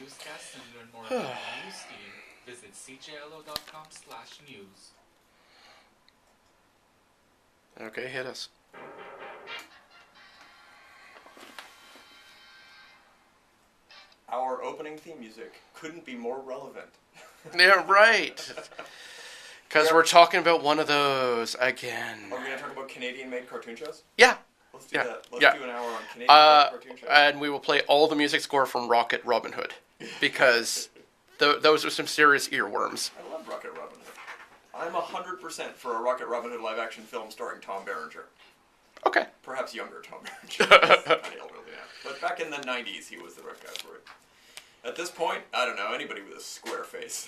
newscasts and learn more about the news feed, visit cjlo.com/news. Okay, hit us. Our opening theme music couldn't be more relevant. Yeah, right. Because we're talking about one of those again. Are we going to talk about Canadian-made cartoon shows? Yeah. Let's do that. Let's do an hour on Canadian-made cartoon shows. And we will play all the music score from Rocket Robin Hood. Because those are some serious earworms. I love Rocket Robin Hood. I'm 100% for a Rocket Robin Hood live-action film starring Tom Berenger. Okay. Perhaps younger Tom Berenger. But back in the 90s, he was the right guy for it. At this point, I don't know, anybody with a square face.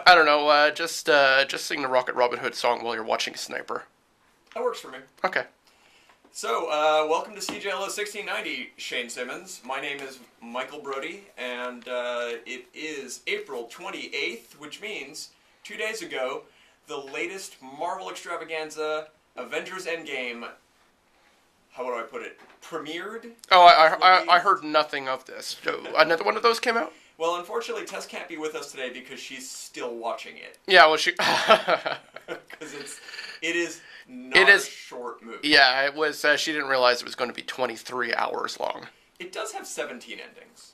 I don't know, just sing the Rocket Robin Hood song while you're watching Sniper. That works for me. Okay. So, welcome to CJLO 1690, Shane Simmons. My name is Michael Brody, and it is April 28th, which means 2 days ago, the latest Marvel extravaganza, Avengers Endgame, how would I put it, premiered? Oh, I heard nothing of this. Another one of those came out? Well, unfortunately, Tess can't be with us today because she's still watching it. Yeah, well, she... Because it is not a short movie. Yeah, it was. She didn't realize it was going to be 23 hours long. It does have 17 endings.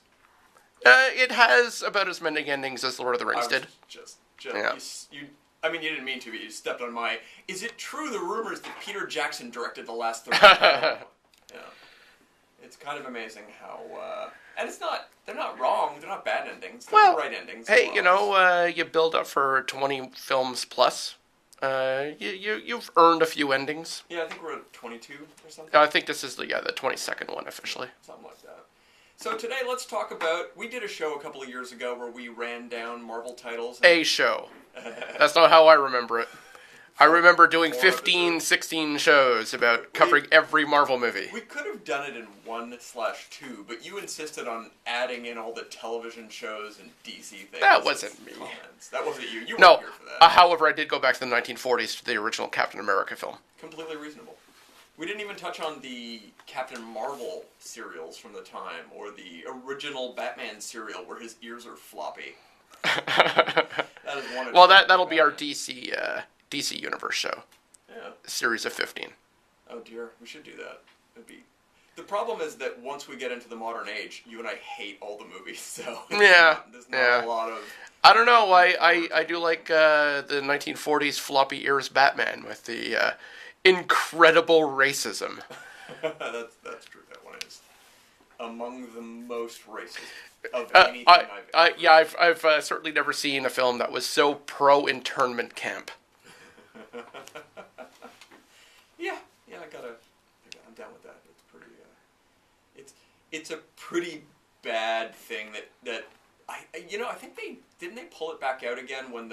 It has about as many endings as Lord of the Rings did. Yeah. You didn't mean to, but you stepped on my... Is it true the rumors that Peter Jackson directed the last 3? Yeah. It's kind of amazing how... and it's not... They're not wrong. They're not bad endings. They're the right endings. Hey, you build up for 20 films plus. You've earned a few endings. Yeah, I think we're at 22 or something. I think this is the 22nd one officially. Something like that. So today let's talk about... We did a show a couple of years ago where we ran down Marvel titles. A show. That's not how I remember it. I remember doing 15, 16 shows about covering every Marvel movie. We could have done it in 1/2, but you insisted on adding in all the television shows and DC things. That wasn't me. Comments. That wasn't you. You weren't here for that. However, I did go back to the 1940s to the original Captain America film. Completely reasonable. We didn't even touch on the Captain Marvel serials from the time, or the original Batman serial where his ears are floppy. That is one of that'll be our DC Universe show. Yeah. Series of 15. Oh dear, we should do that. The problem is that once we get into the modern age, you and I hate all the movies, so there's not a lot of... I don't know, I do like the 1940s floppy ears Batman with the incredible racism. That's true, that one is among the most racist of anything I've certainly never seen a film that was so pro-internment camp. I'm down with that. It's pretty. It's a pretty bad thing that I think they pull it back out again when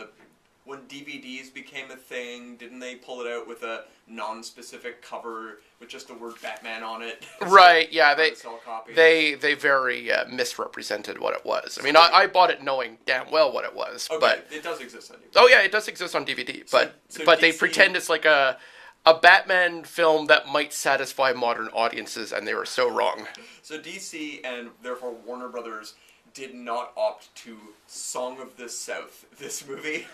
DVDs became a thing. Didn't they pull it out with a non-specific cover with just the word Batman on it? Right. Yeah. They very misrepresented what it was. I mean, I bought it knowing damn well what it was. Okay, but it does exist on DVD. Oh yeah, it does exist on DVD. But they pretend it's like a Batman film that might satisfy modern audiences, and they were so wrong. So DC and therefore Warner Brothers did not opt to Song of the South this movie.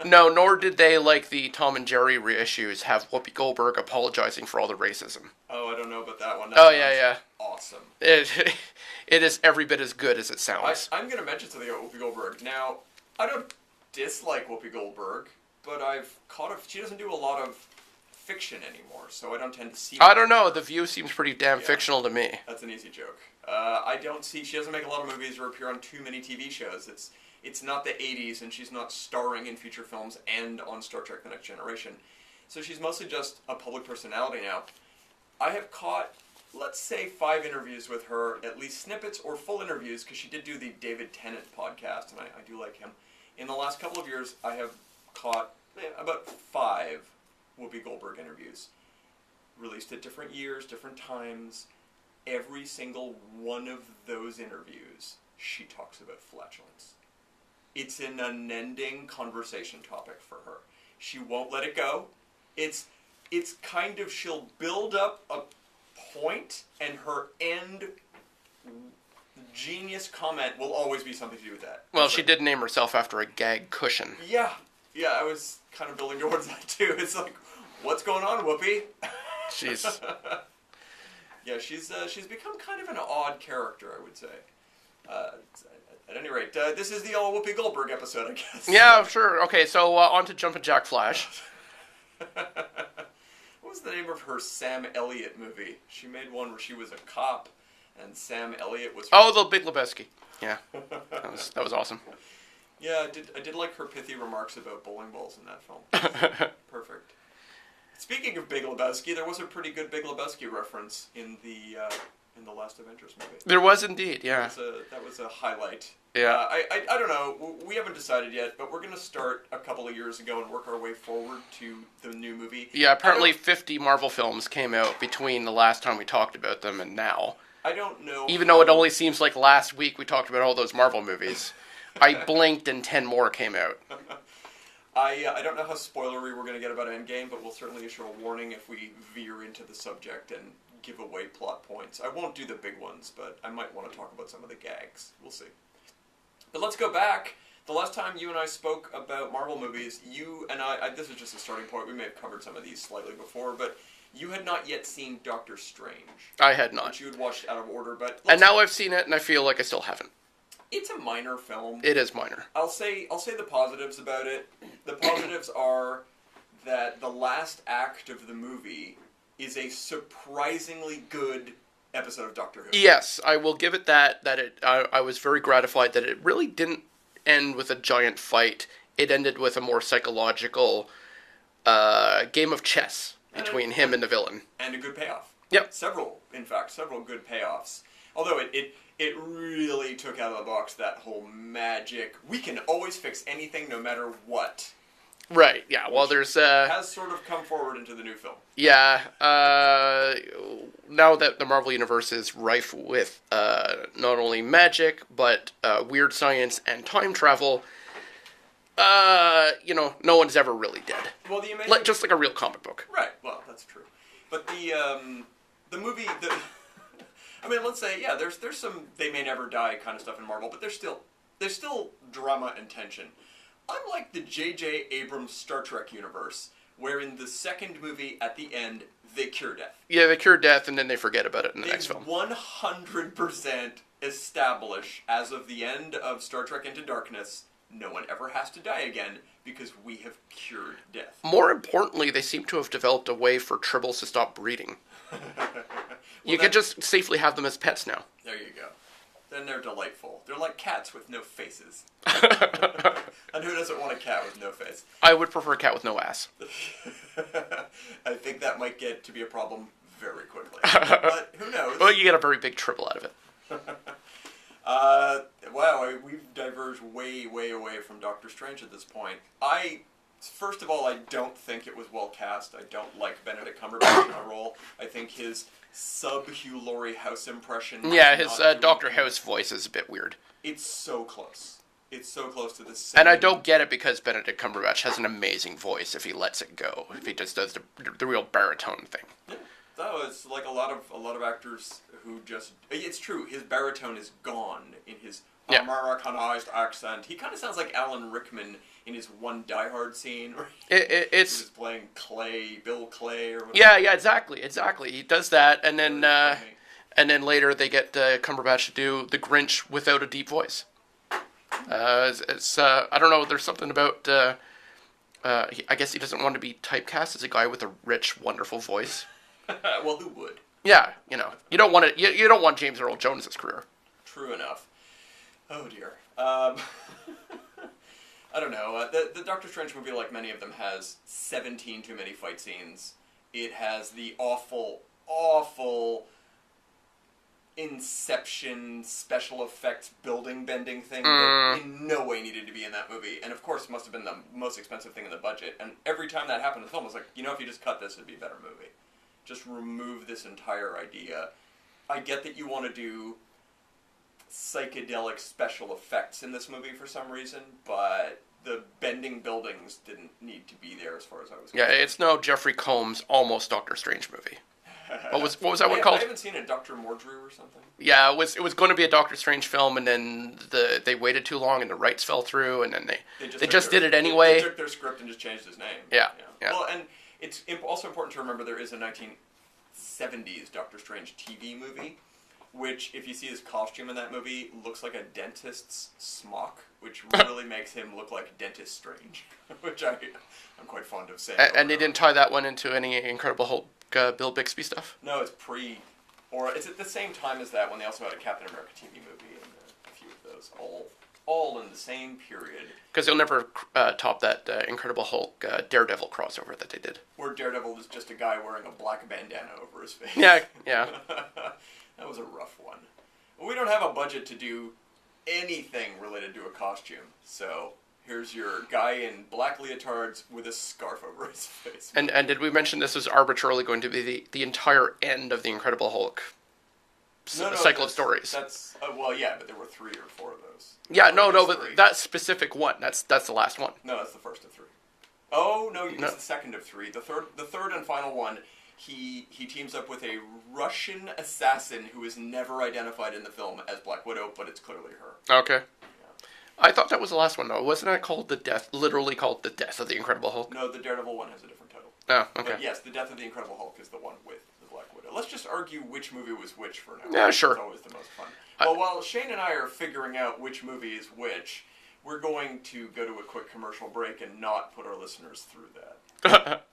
No, nor did they, like the Tom and Jerry reissues, have Whoopi Goldberg apologizing for all the racism. Oh, I don't know about that one. Yeah. Awesome. It is every bit as good as it sounds. I'm going to mention something about Whoopi Goldberg. Now, I don't dislike Whoopi Goldberg, but she doesn't do a lot of fiction anymore, so I don't tend to see... I don't know, The View seems pretty damn fictional to me. That's an easy joke. She doesn't make a lot of movies or appear on too many TV shows. It's not the 80s, and she's not starring in feature films and on Star Trek The Next Generation. So she's mostly just a public personality now. I have caught, let's say, 5 interviews with her, at least snippets or full interviews, because she did do the David Tennant podcast, and I do like him. In the last couple of years, I have caught about 5 Whoopi Goldberg interviews, released at different years, different times. Every single one of those interviews, she talks about flatulence. It's an unending conversation topic for her. She won't let it go. It's kind of, she'll build up a point, and her end genius comment will always be something to do with that. Well, she did name herself after a gag cushion. Yeah, I was kind of building towards that too. It's like, what's going on, Whoopi? She's... Yeah, she's become kind of an odd character, I would say. At any rate, this is the all Whoopi Goldberg episode, I guess. Yeah, sure. Okay, so on to Jumpin' Jack Flash. What was the name of her Sam Elliott movie? She made one where she was a cop, and Sam Elliott was... Oh, The Big Lebowski. Yeah, that was awesome. Yeah, I did like her pithy remarks about bowling balls in that film. Perfect. Speaking of Big Lebowski, there was a pretty good Big Lebowski reference in the last Avengers movie. There was indeed, yeah. That was a highlight. Yeah. I don't know. We haven't decided yet, but we're going to start a couple of years ago and work our way forward to the new movie. Yeah, apparently 50 Marvel films came out between the last time we talked about them and now. I don't know. Even though it only seems like last week we talked about all those Marvel movies. I blinked and 10 more came out. I don't know how spoilery we're going to get about Endgame, but we'll certainly issue a warning if we veer into the subject and give away plot points. I won't do the big ones, but I might want to talk about some of the gags. We'll see. But let's go back. The last time you and I spoke about Marvel movies, you and I this is just a starting point. We may have covered some of these slightly before, but you had not yet seen Doctor Strange. I had not. Which you had watched out of order, but... And now I've seen it, and I feel like I still haven't. It's a minor film. It is minor. I'll say the positives about it. The positives are that the last act of the movie is a surprisingly good episode of Doctor Who. Yes, I will give it that. I was very gratified that it really didn't end with a giant fight. It ended with a more psychological game of chess between him and the villain. And a good payoff. Yep. Several good payoffs. Although it really took out of the box that whole magic, we can always fix anything no matter what. Right, yeah, well there's... has sort of come forward into the new film. Yeah, now that the Marvel Universe is rife with not only magic, but weird science and time travel, no one's ever really dead. Well, the amazing... Just like a real comic book. Right, well, that's true. But the movie... I mean, let's say, yeah, there's some they may never die kind of stuff in Marvel, but there's still drama and tension. Unlike the J.J. Abrams Star Trek universe, where in the second movie at the end they cure death. Yeah, they cure death and then they forget about it in the next film. 100% establish as of the end of Star Trek Into Darkness, no one ever has to die again because we have cured death. More importantly, they seem to have developed a way for tribbles to stop breeding. You can just safely have them as pets now. There you go. Then they're delightful. They're like cats with no faces. And who doesn't want a cat with no face? I would prefer a cat with no ass. I think that might get to be a problem very quickly. But who knows? Well, you get a very big tribble out of it. Wow, we've diverged way, way away from Doctor Strange at this point. First of all, I don't think it was well cast. I don't like Benedict Cumberbatch in the role. I think his sub-Hugh Laurie House impression... Yeah, his Dr. House voice is a bit weird. It's so close. It's so close to the same... And I don't get it because Benedict Cumberbatch has an amazing voice if he lets it go. If he just does the real baritone thing. Yeah. No, it's like a lot of actors who just... It's true, his baritone is gone in his Americanized accent. He kind of sounds like Alan Rickman in his one Die Hard scene where it's he's playing Bill Clay or whatever. Yeah, exactly. He does that, and then later they get Cumberbatch to do the Grinch without a deep voice. I don't know. There's something about. I guess he doesn't want to be typecast as a guy with a rich, wonderful voice. Well, who would? Yeah, you don't want it. You don't want James Earl Jones's career. True enough. Oh dear. I don't know. The Doctor Strange movie, like many of them, has 17 too many fight scenes. It has the awful Inception special effects building bending thing that in no way needed to be in that movie. And of course, must have been the most expensive thing in the budget. And every time that happened in the film, I was like, if you just cut this, it'd be a better movie. Just remove this entire idea. I get that you want to do psychedelic special effects in this movie for some reason, but the bending buildings didn't need to be there as far as I was concerned. Yeah, it's no Jeffrey Combs almost Doctor Strange movie. What was that one called? I haven't seen it, Dr. Mordrew or something. Yeah, it was going to be a Doctor Strange film, and then they waited too long, and the rights fell through, and then they just did it anyway. They took their script and just changed his name. Yeah. Well, and it's also important to remember there is a 1970s Doctor Strange TV movie, which, if you see his costume in that movie, looks like a dentist's smock, which really makes him look like Dentist Strange, which I'm quite fond of saying. And they didn't tie that one into any Incredible Hulk Bill Bixby stuff? No, it's at the same time as that when they also had a Captain America TV movie and a few of those, all in the same period. Because they'll never top that Incredible Hulk Daredevil crossover that they did. Where Daredevil is just a guy wearing a black bandana over his face. Yeah. That was a rough one. We don't have a budget to do anything related to a costume, so here's your guy in black leotards with a scarf over his face. And did we mention this was arbitrarily going to be the entire end of the Incredible Hulk cycle of stories? That's well, yeah, but there were 3 or 4 of those. Yeah, no, but that specific one, that's the last one. No, that's the first of 3. Oh no, it's the second of 3. The third and final one. He teams up with a Russian assassin who is never identified in the film as Black Widow, but it's clearly her. Okay. Yeah. I thought that was the last one, though. Wasn't that literally called The Death of the Incredible Hulk? No, the Daredevil one has a different title. Oh, okay. But yes, The Death of the Incredible Hulk is the one with the Black Widow. Let's just argue which movie was which for now. Yeah, sure. It's always the most fun. Well, while Shane and I are figuring out which movie is which, we're going to go to a quick commercial break and not put our listeners through that.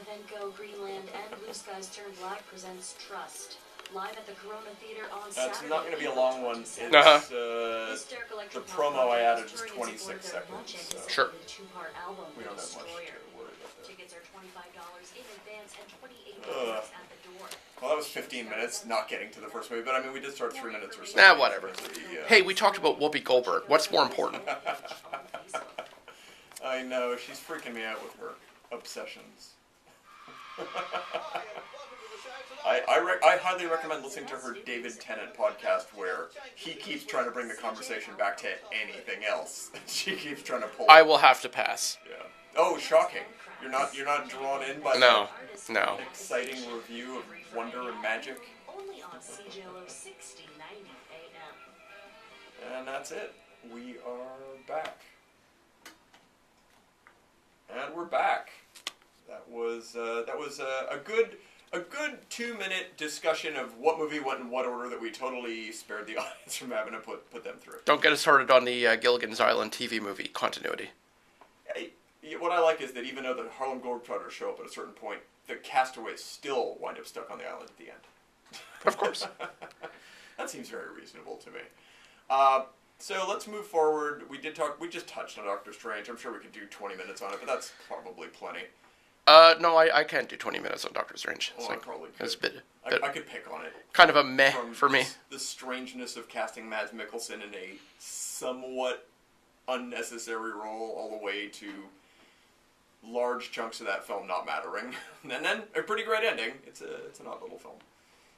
Eventgo, Greenland, and Blue Skies Turn Black presents Trust. Live at the Corona Theater on That's Saturday. not going to be a long one. It's, Hysterical the electropop promo I added is touring in 26 support of their seconds. much So Sure. anticipated two-part album, we don't have much Destroyer. to worry about there. Tickets are $25 in advance and $28 at the door. Well, that was 15 minutes, not getting to the first movie, but I mean, we did start 3 minutes or so. Nah, whatever. The, Hey, we talked about Whoopi Goldberg. What's more important? I know, she's freaking me out with her obsessions. I highly recommend listening to her David Tennant podcast where he keeps trying to bring the conversation back to anything else. She keeps trying to pull. I will have to pass. Yeah. Oh, shocking! You're not drawn in by No. the exciting review of Wonder and Magic. Only on CJLO 6090 AM. And that's it. We are back. And we're back. That was a good 2-minute discussion of what movie went in what order that we totally spared the audience from having to put them through. Don't get us started on the Gilligan's Island TV movie continuity. What I like is that even though the Harlem Globetrotters show up at a certain point, the castaways still wind up stuck on the island at the end. Of course. That seems very reasonable to me. So let's move forward. We just touched on Doctor Strange. I'm sure we could do 20 minutes on it, but that's probably plenty. No, I can't do 20 minutes on Doctor Strange. Well, I probably could. It's a bit I could pick on it. kind of a meh From for me. The strangeness of casting Mads Mikkelsen in a somewhat unnecessary role all the way to large chunks of that film not mattering. And then a pretty great ending. It's an odd little film.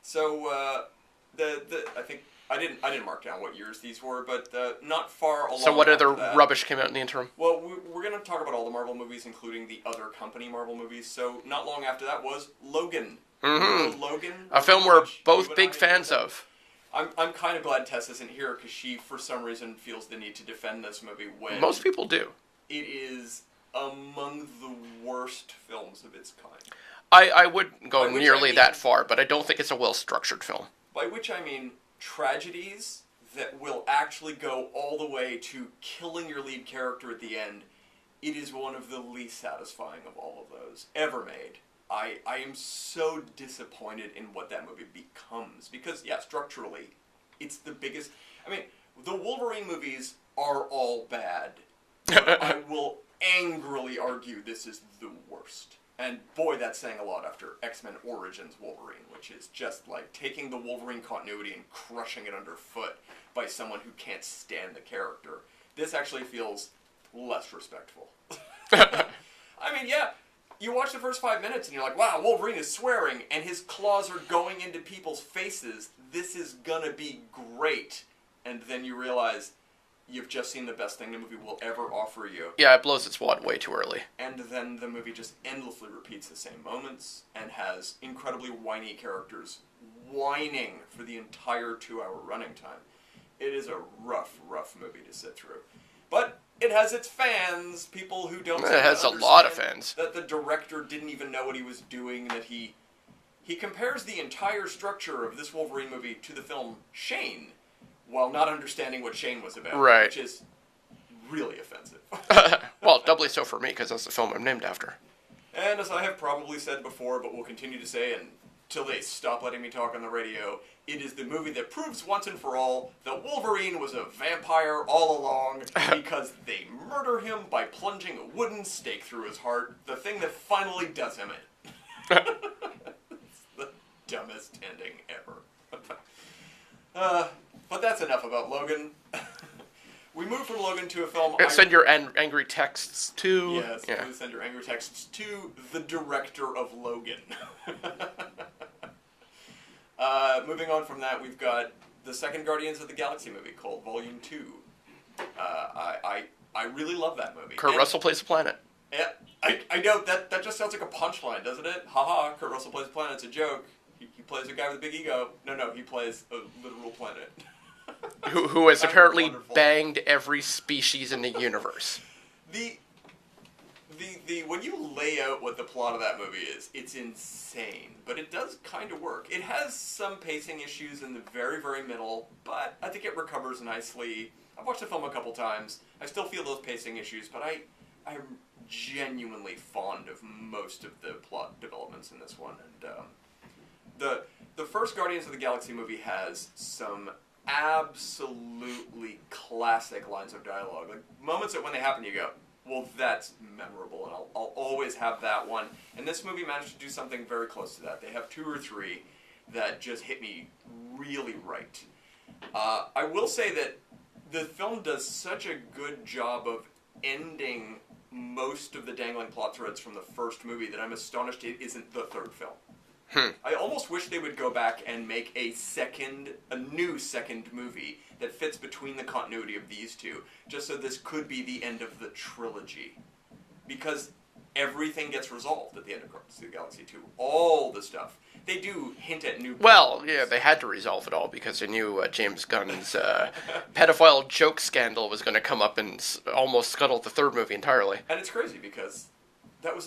So I think I didn't mark down what years these were, but not far along. So what other after that, rubbish came out in the interim? Well, we're going to talk about all the Marvel movies, including the other company Marvel movies. So not long after that was Logan. Mm-hmm. Logan, A film we're which both you and big I fans did. of. I'm kind of glad Tess isn't here because she, for some reason, feels the need to defend this movie when Most people do. it is among the worst films of its kind. I wouldn't go By which nearly I mean- that far, but I don't think it's a well-structured film. By which I mean tragedies that will actually go all the way to killing your lead character at the end. It is one of the least satisfying of all of those ever made. I am so disappointed in what that movie becomes. Because, yeah, structurally, it's the biggest... I mean, the Wolverine movies are all bad. But I will angrily argue this is the worst. And boy, that's saying a lot after X-Men Origins Wolverine, which is just like taking the Wolverine continuity and crushing it underfoot by someone who can't stand the character. This actually feels less respectful. I mean, yeah, you watch the first 5 minutes and you're like, wow, Wolverine is swearing and his claws are going into people's faces. This is gonna be great. And then you realize, you've just seen the best thing the movie will ever offer you. Yeah, it blows its wad way too early. And then the movie just endlessly repeats the same moments and has incredibly whiny characters whining for the entire 2-hour running time. It is a rough, rough movie to sit through. But it has its fans, people who don't It has a lot of fans. That the director didn't even know what he was doing, that he compares the entire structure of this Wolverine movie to the film Shane, while not understanding what Shane was about, right. Which is really offensive. Well, doubly so for me, because that's the film I'm named after. And as I have probably said before, but will continue to say until they stop letting me talk on the radio, it is the movie that proves once and for all that Wolverine was a vampire all along because they murder him by plunging a wooden stake through his heart, the thing that finally does him in. It's the dumbest ending ever. But that's enough about Logan. We move from Logan to a film... Send your angry texts to... Yes, please send your angry texts to the director of Logan. Moving on from that, we've got the second Guardians of the Galaxy movie called Volume 2. I really love that movie. Kurt Russell plays the planet. Yeah, I know, that just sounds like a punchline, doesn't it? Haha, Kurt Russell plays the planet, it's a joke. He plays a guy with a big ego. No, he plays a literal planet. who has apparently banged every species in the universe. The when you lay out what the plot of that movie is, it's insane, but it does kind of work. It has some pacing issues in the very, very middle, but I think it recovers nicely. I've watched the film a couple times. I still feel those pacing issues, but I'm genuinely fond of most of the plot developments in this one. And the first Guardians of the Galaxy movie has some absolutely classic lines of dialogue. Like, moments that when they happen you go, well, that's memorable, and I'll always have that one. And this movie managed to do something very close to that. They have 2 or 3 that just hit me really right. I will say that the film does such a good job of ending most of the dangling plot threads from the first movie that I'm astonished it isn't the third film. I almost wish they would go back and make a new second movie that fits between the continuity of these two, just so this could be the end of the trilogy. Because everything gets resolved at the end of Guardians of the Galaxy 2. All the stuff. They do hint at new... Well, yeah, they had to resolve it all because they knew James Gunn's pedophile joke scandal was going to come up and almost scuttle the third movie entirely. And it's crazy because that was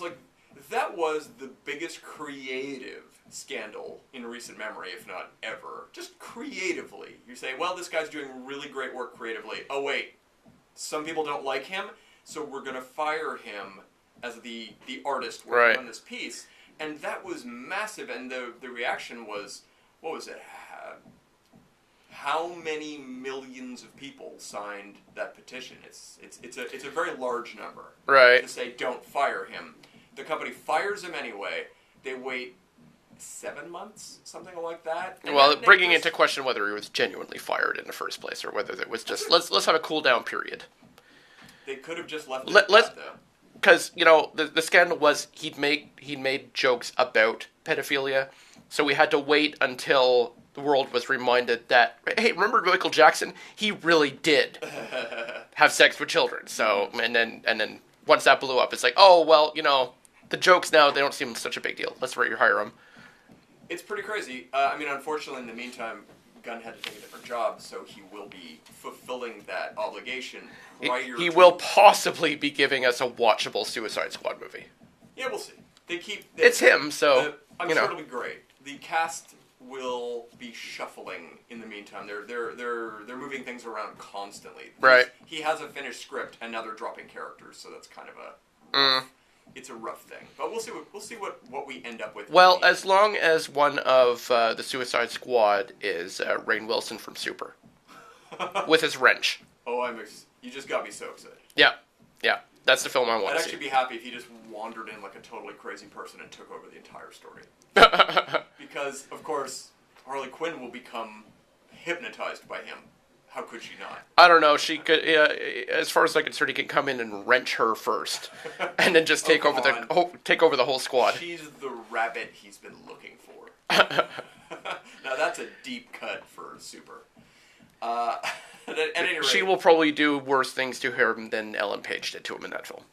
the biggest creative scandal in recent memory, if not ever. Just creatively. You say, well, this guy's doing really great work creatively. Oh, wait. Some people don't like him, so we're going to fire him as the artist working on this piece. And that was massive, and the reaction was, what was it? How many millions of people signed that petition? It's a very large number. Right. To say, don't fire him. The company fires him anyway. They wait 7 months, something like that. And well, bringing into question whether he was genuinely fired in the first place, or whether it was just let's have a cool down period. They could have just left it at that, though. Because the scandal was he'd made jokes about pedophilia, so we had to wait until the world was reminded that, hey, remember Michael Jackson? He really did have sex with children. So and then once that blew up, it's like, oh well, the jokes now, they don't seem such a big deal. Let's rehire him. It's pretty crazy. Unfortunately, in the meantime, Gunn had to take a different job, so he will be fulfilling that obligation prior He will possibly be giving us a watchable Suicide Squad movie. Yeah, we'll see. It's him, so, I'm sure it'll be great. The cast will be shuffling in the meantime. They're moving things around constantly. Right. He has a finished script, and now they're dropping characters, so that's kind of it's a rough thing. But we'll see what we end up with. Well, as long as one of the Suicide Squad is Rainn Wilson from Super. With his wrench. Oh, you just got me so excited. Yeah. That's the film I want to see. I'd actually be happy if he just wandered in like a totally crazy person and took over the entire story. Because, of course, Harley Quinn will become hypnotized by him. How could she not? I don't know. She could, as far as I can concerned, he can come in and wrench her first, and then just take over the whole squad. She's the rabbit he's been looking for. Now that's a deep cut for Super. at any rate, She will probably do worse things to him than Ellen Page did to him in that film.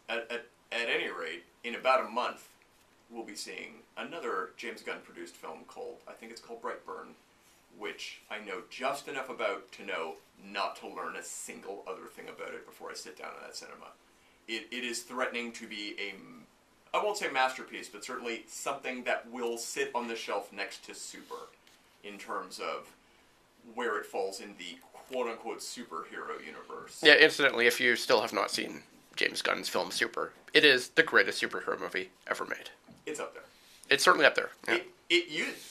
At any rate, in about a month, we'll be seeing another James Gunn produced film called, I think it's called Brightburn, which I know just enough about to know not to learn a single other thing about it before I sit down in that cinema. It is threatening to be I won't say masterpiece, but certainly something that will sit on the shelf next to Super in terms of where it falls in the quote-unquote superhero universe. Yeah, incidentally, if you still have not seen James Gunn's film Super, it is the greatest superhero movie ever made. It's up there. It's certainly up there. Yeah.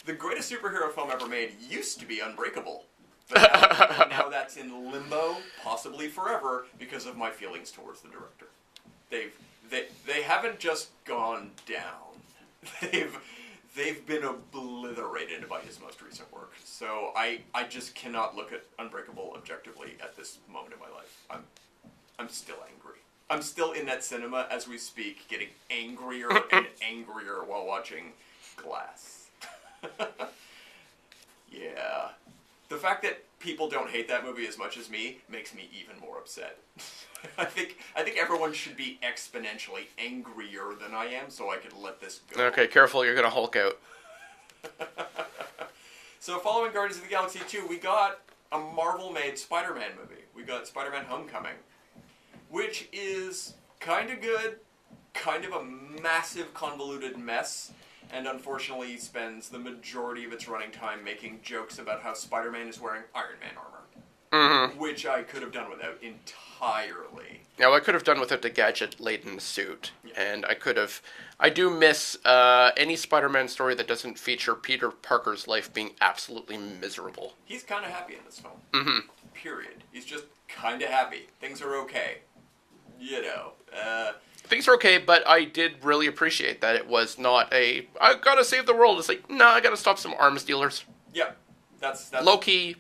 The greatest superhero film ever made used to be Unbreakable. But now that's in limbo, possibly forever, because of my feelings towards the director. They haven't just gone down. They've been obliterated by his most recent work. So I just cannot look at Unbreakable objectively at this moment in my life. I'm still angry. I'm still in that cinema as we speak, getting angrier and angrier while watching Glass. Yeah. The fact that people don't hate that movie as much as me makes me even more upset. I think everyone should be exponentially angrier than I am, so I could let this go. Okay, careful, you're gonna Hulk out. So following Guardians of the Galaxy 2, we got a Marvel-made Spider-Man movie. We got Spider-Man Homecoming, which is kind of good, kind of a massive convoluted mess, and unfortunately spends the majority of its running time making jokes about how Spider-Man is wearing Iron Man armor, which I could have done without entirely. Now, I could have done without the gadget-laden suit, and I do miss any Spider-Man story that doesn't feature Peter Parker's life being absolutely miserable. He's kind of happy in this film. Period. He's just kind of happy. Things are okay. You know. Things are okay, but I did really appreciate that it was not I gotta save the world. It's like, nah, I gotta stop some arms dealers. Yeah. That's low-key.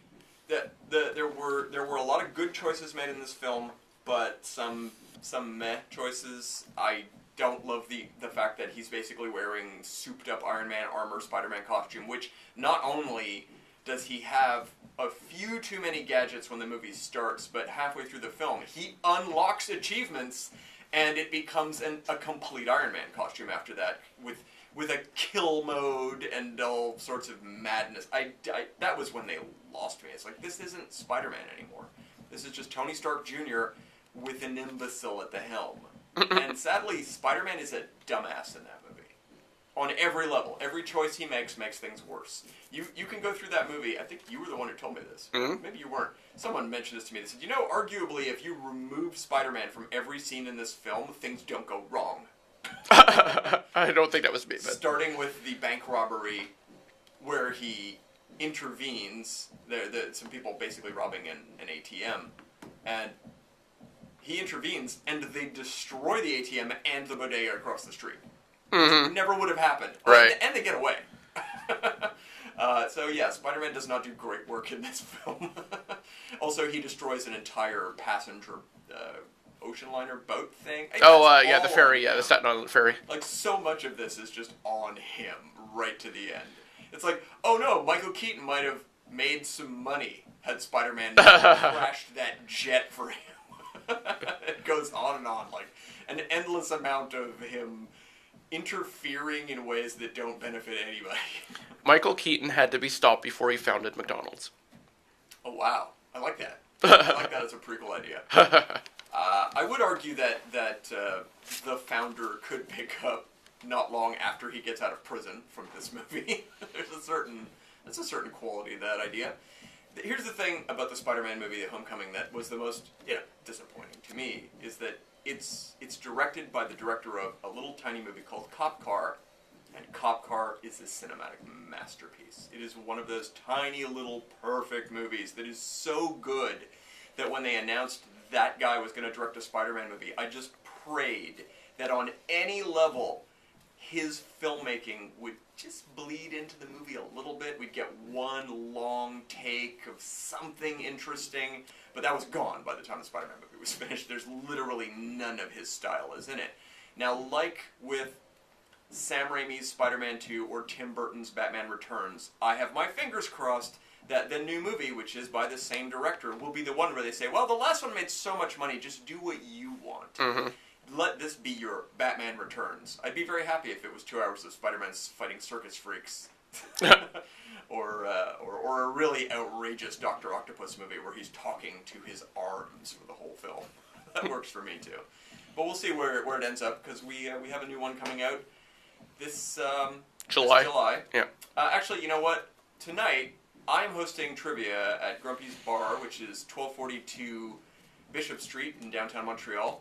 There were a lot of good choices made in this film, but some meh choices. I don't love the fact that he's basically wearing souped-up Iron Man armor Spider-Man costume, which not only does he have a few too many gadgets when the movie starts, but halfway through the film, he unlocks achievements, and it becomes a complete Iron Man costume after that, with a kill mode and all sorts of madness. That was when they lost me. It's like, this isn't Spider-Man anymore. This is just Tony Stark Jr. with an imbecile at the helm. And sadly, Spider-Man is a dumbass in that movie. On every level. Every choice he makes things worse. You can go through that movie. I think you were the one who told me this. Maybe you weren't. Someone mentioned this to me. They said, arguably, if you remove Spider-Man from every scene in this film, things don't go wrong. I don't think that was me. But... Starting with the bank robbery, where he intervenes. Some people basically robbing an ATM. And he intervenes, and they destroy the ATM and the bodega across the street. Never would have happened. Right. And they get away. So yeah, Spider-Man does not do great work in this film. Also, he destroys an entire passenger ocean liner boat thing. The ferry, the Staten Island ferry. Like, so much of this is just on him, right to the end. It's like, oh no, Michael Keaton might have made some money had Spider-Man crashed that jet for him. It goes on, like, an endless amount of him interfering in ways that don't benefit anybody. Michael Keaton had to be stopped before he founded McDonald's. Oh, wow. I like that. I like that as a prequel idea. I would argue that the founder could pick up not long after he gets out of prison from this movie. There's a certain quality to that idea. Here's the thing about the Spider-Man movie, Homecoming, that was the most disappointing to me, is that it's directed by the director of a little tiny movie called Cop Car, and Cop Car is a cinematic masterpiece. It is one of those tiny little perfect movies that is so good that when they announced that guy was going to direct a Spider-Man movie, I just prayed that on any level his filmmaking would just bleed into the movie a little bit. We'd get one long take of something interesting, but that was gone by the time the Spider-Man movie was finished. There's literally none of his style is in it. Now, like with Sam Raimi's Spider-Man 2 or Tim Burton's Batman Returns, I have my fingers crossed that the new movie, which is by the same director, will be the one where they say, well, the last one made so much money, just do what you want. Mm-hmm. Let this be your Batman Returns. I'd be very happy if it was 2 hours of Spider-Man fighting circus freaks. or a really outrageous Dr. Octopus movie where he's talking to his arms for the whole film. That works for me too. But we'll see where it ends up, because we have a new one coming out this July. This July. Yeah. Actually, you know what? Tonight, I'm hosting trivia at Grumpy's Bar, which is 1242 Bishop Street in downtown Montreal.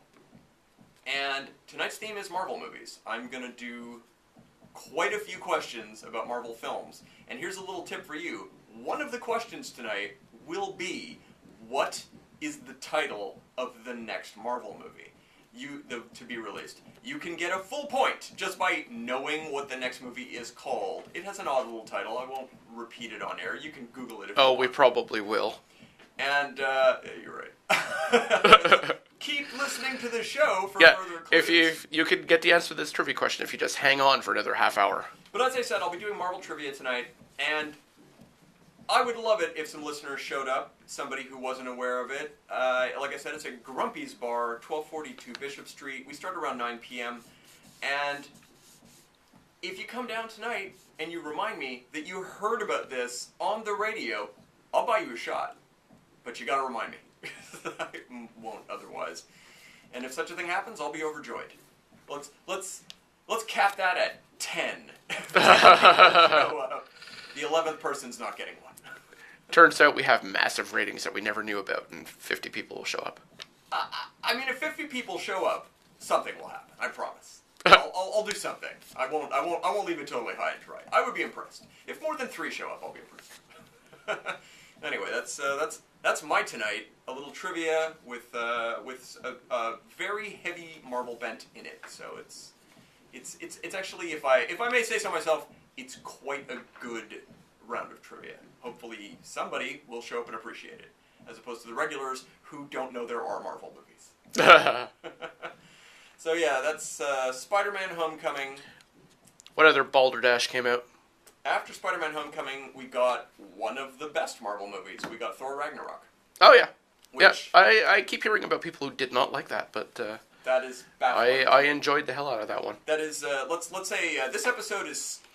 And tonight's theme is Marvel movies. I'm going to do quite a few questions about Marvel films. And here's a little tip for you. One of the questions tonight will be, what is the title of the next Marvel movie to be released? You can get a full point just by knowing what the next movie is called. It has an odd little title. I won't repeat it on air. You can Google it if you want. We probably will. And, yeah, you're right. Keep listening to the show for further clues. If you could get the answer to this trivia question if you just hang on for another half hour. But as I said, I'll be doing Marvel trivia tonight, and I would love it if some listeners showed up, somebody who wasn't aware of it. Like I said, it's at Grumpy's Bar, 1242 Bishop Street. We start around 9 p.m., and if you come down tonight and you remind me that you heard about this on the radio, I'll buy you a shot. But you gotta remind me. I won't otherwise. And if such a thing happens, I'll be overjoyed. Let's cap that at 10. The 11th person's not getting one. Turns out we have massive ratings that we never knew about, and 50 people will show up. I mean, if 50 people show up, something will happen. I promise. I'll do something. I won't leave it totally high and dry. I would be impressed. If more than 3 show up, I'll be impressed. Anyway, that's my tonight. A little trivia with a very heavy Marvel bent in it. So it's actually, if I may say so myself, it's quite a good round of trivia. Hopefully somebody will show up and appreciate it, as opposed to the regulars who don't know there are Marvel movies. So yeah, that's Spider-Man Homecoming. What other balderdash came out? After Spider-Man Homecoming, we got one of the best Marvel movies. We got Thor Ragnarok. Oh, yeah. Which, yeah, I keep hearing about people who did not like that, but that is baffling. I enjoyed the hell out of that one. That is, let's say this episode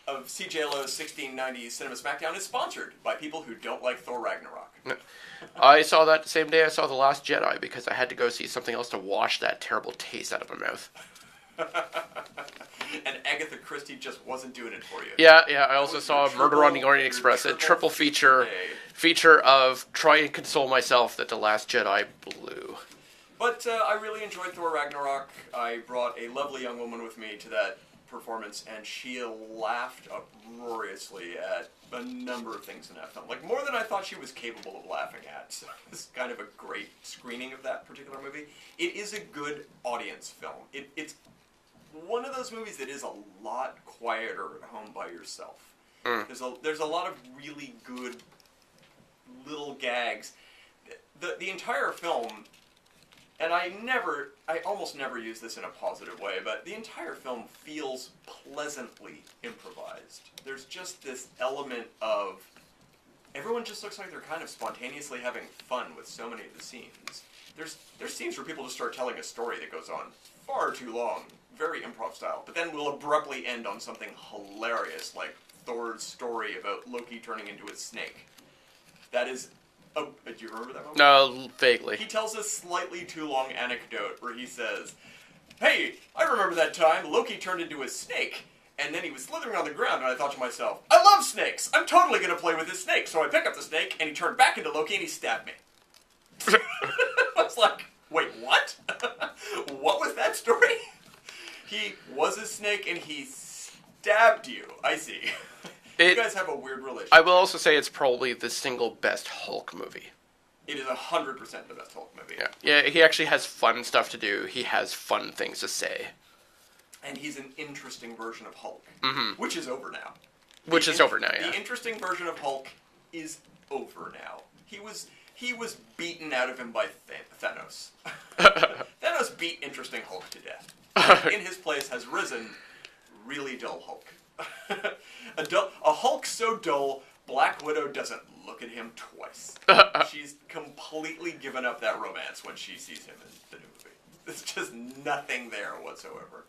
of CJLO's 1690 Cinema Smackdown is sponsored by people who don't like Thor Ragnarok. I saw that the same day I saw The Last Jedi, because I had to go see something else to wash that terrible taste out of my mouth. And Agatha Christie just wasn't doing it for you. Yeah, I also saw Murder on the Orient Express, a triple feature of try and console myself that The Last Jedi blew. But I really enjoyed Thor Ragnarok. I brought a lovely young woman with me to that performance, and she laughed uproariously at a number of things in that film. Like, more than I thought she was capable of laughing at. So it's kind of a great screening of that particular movie. It is a good audience film. It's one of those movies that is a lot quieter at home by yourself. There's a lot of really good little gags. The entire film, and I almost never use this in a positive way, but the entire film feels pleasantly improvised. There's just this element of everyone just looks like they're kind of spontaneously having fun with so many of the scenes. There's scenes where people just start telling a story that goes on far too long, very improv style, but then will abruptly end on something hilarious, like Thor's story about Loki turning into a snake. That is... Oh, do you remember that moment? No, vaguely. He tells a slightly too long anecdote where he says, "Hey, I remember that time Loki turned into a snake, and then he was slithering on the ground, and I thought to myself, I love snakes! I'm totally going to play with this snake!" So I pick up the snake, and he turned back into Loki, and he stabbed me. I was like, wait, what? What was that story? He was a snake, and he stabbed you. I see. You guys have a weird relationship. I will also say it's probably the single best Hulk movie. It is 100% the best Hulk movie. Yeah, he actually has fun stuff to do. He has fun things to say. And he's an interesting version of Hulk, which is over now. The interesting version of Hulk is over now. He was beaten out of him by Thanos. Thanos beat interesting Hulk to death. In his place has risen really dull Hulk. A Hulk so dull, Black Widow doesn't look at him twice. She's completely given up that romance when she sees him in the new movie. There's just nothing there whatsoever.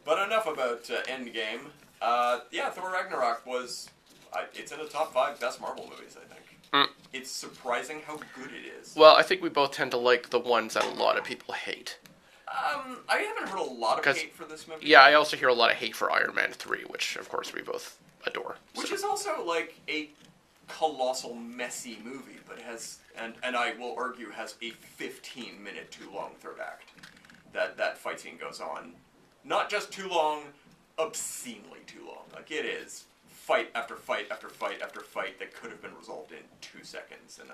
But enough about Endgame. Thor Ragnarok was... it's in the top 5 best Marvel movies, I think. It's surprising how good it is. Well, I think we both tend to like the ones that a lot of people hate. I haven't heard a lot of hate for this movie. Yeah, I also hear a lot of hate for Iron Man 3, which, of course, we both adore. Which is also, like, a colossal, messy movie, but has, and I will argue, has a 15-minute too long third act. That fight scene goes on. Not just too long, obscenely too long. Like, it is fight after fight after fight after fight that could have been resolved in 2 seconds, and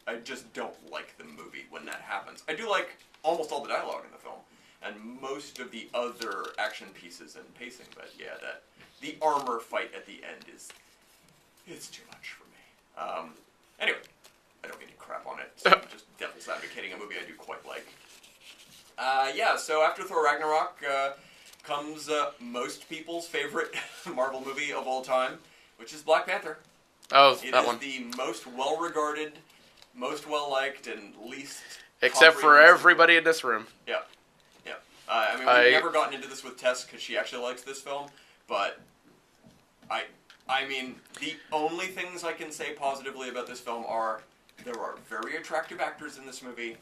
I just don't like the movie when that happens. I do like almost all the dialogue in the film, and most of the other action pieces and pacing, but yeah, the armor fight at the end it's too much for me. Anyway, I don't mean to crap on it, so I'm just devil's advocating a movie I do quite like. So after Thor Ragnarok comes most people's favorite Marvel movie of all time, which is Black Panther. Oh, It that is one. the most well-regarded, most well-liked, and least... Except for everybody in this room. Yeah. I mean, we've never gotten into this with Tess because she actually likes this film, but I mean, the only things I can say positively about this film are there are very attractive actors in this movie,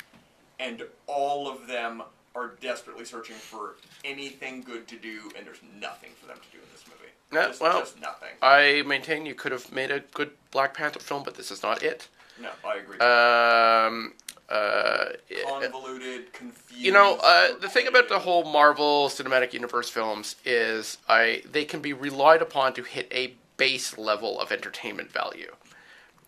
and all of them are desperately searching for anything good to do, and there's nothing for them to do in this movie. Just nothing. I maintain you could have made a good Black Panther film, but this is not it. No, I agree. Convoluted, confused. You know, the thing about the whole Marvel Cinematic Universe films is they can be relied upon to hit a base level of entertainment value.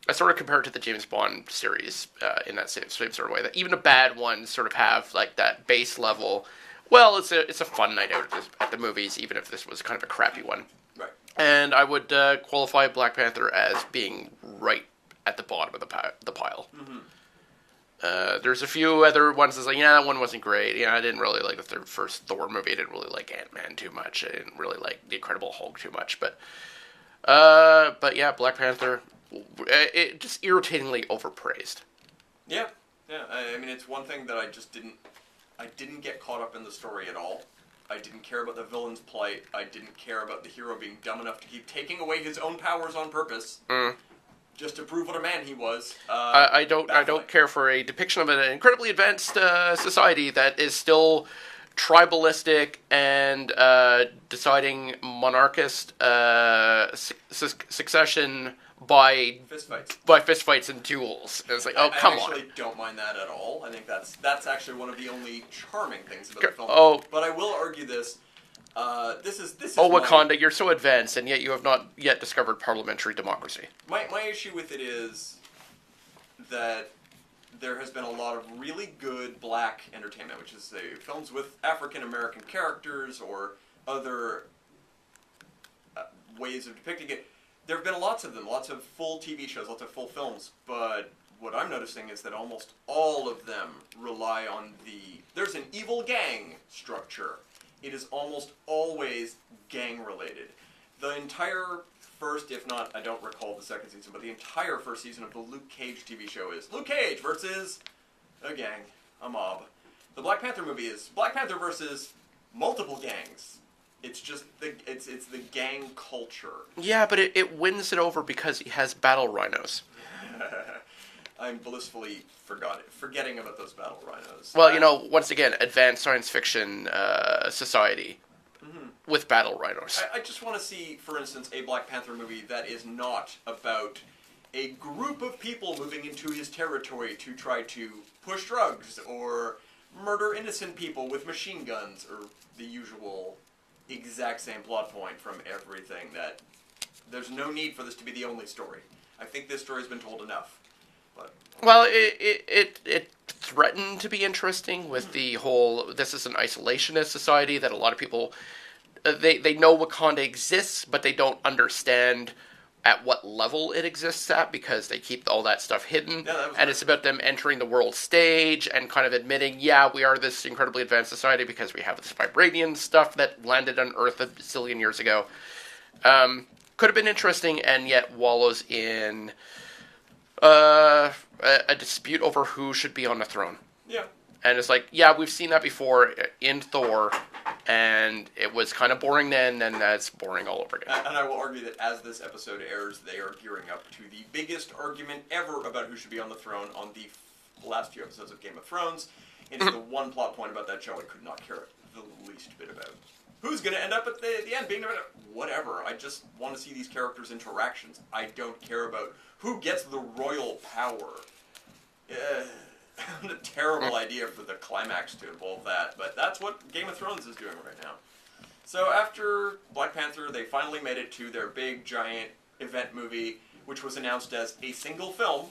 I sort of compare it to the James Bond series in that same sort of way. That even the bad ones sort of have like that base level. Well, it's a fun night out at the movies, even if this was kind of a crappy one. Right. And I would qualify Black Panther as being right at the bottom of the pile. Mm-hmm. There's a few other ones that's like, yeah, that one wasn't great. Yeah, I didn't really like the first Thor movie. I didn't really like Ant-Man too much. I didn't really like The Incredible Hulk too much. But yeah, Black Panther, it just irritatingly overpraised. Yeah. I mean, it's one thing that I didn't get caught up in the story at all. I didn't care about the villain's plight. I didn't care about the hero being dumb enough to keep taking away his own powers on purpose. Just to prove what a man he was. I don't care for a depiction of an incredibly advanced society that is still tribalistic and deciding monarchist succession by fistfights and duels. And it's like, come on. I actually don't mind that at all. I think that's actually one of the only charming things about the film. Oh, but I will argue this. This is Wakanda, you're so advanced, and yet you have not yet discovered parliamentary democracy. My issue with it is that there has been a lot of really good black entertainment, which is films with African American characters or other ways of depicting it. There have been lots of them, lots of full TV shows, lots of full films, but what I'm noticing is that almost all of them rely on there's an evil gang structure. It is almost always gang-related. The entire first, if not, I don't recall the second season, but the entire first season of the Luke Cage TV show is Luke Cage versus a gang, a mob. The Black Panther movie is Black Panther versus multiple gangs. It's just it's the gang culture. Yeah, but it wins it over because he has battle rhinos. I'm blissfully forgetting about those battle rhinos. Well, once again, advanced science fiction society with battle rhinos. I just want to see, for instance, a Black Panther movie that is not about a group of people moving into his territory to try to push drugs or murder innocent people with machine guns, or the usual exact same plot point from everything. That there's no need for this to be the only story. I think this story has been told enough. Well, it threatened to be interesting with the whole, this is an isolationist society that a lot of people, they know Wakanda exists, but they don't understand at what level it exists at because they keep all that stuff hidden. Yeah, and it's about them entering the world stage and kind of admitting, yeah, we are this incredibly advanced society because we have this vibranium stuff that landed on Earth a zillion years ago. could have been interesting, and yet wallows in a dispute over who should be on the throne. Yeah. And it's like, yeah, we've seen that before in Thor, and it was kind of boring then, and that's boring all over again. And I will argue that as this episode airs, they are gearing up to the biggest argument ever about who should be on the throne on the last few episodes of Game of Thrones. It's the one plot point about that show I could not care the least bit about. Who's going to end up at the end being whatever. I just want to see these characters' interactions. I don't care about who gets the royal power. A terrible idea for the climax to involve that, but that's what Game of Thrones is doing right now. So after Black Panther, they finally made it to their big, giant event movie, which was announced as a single film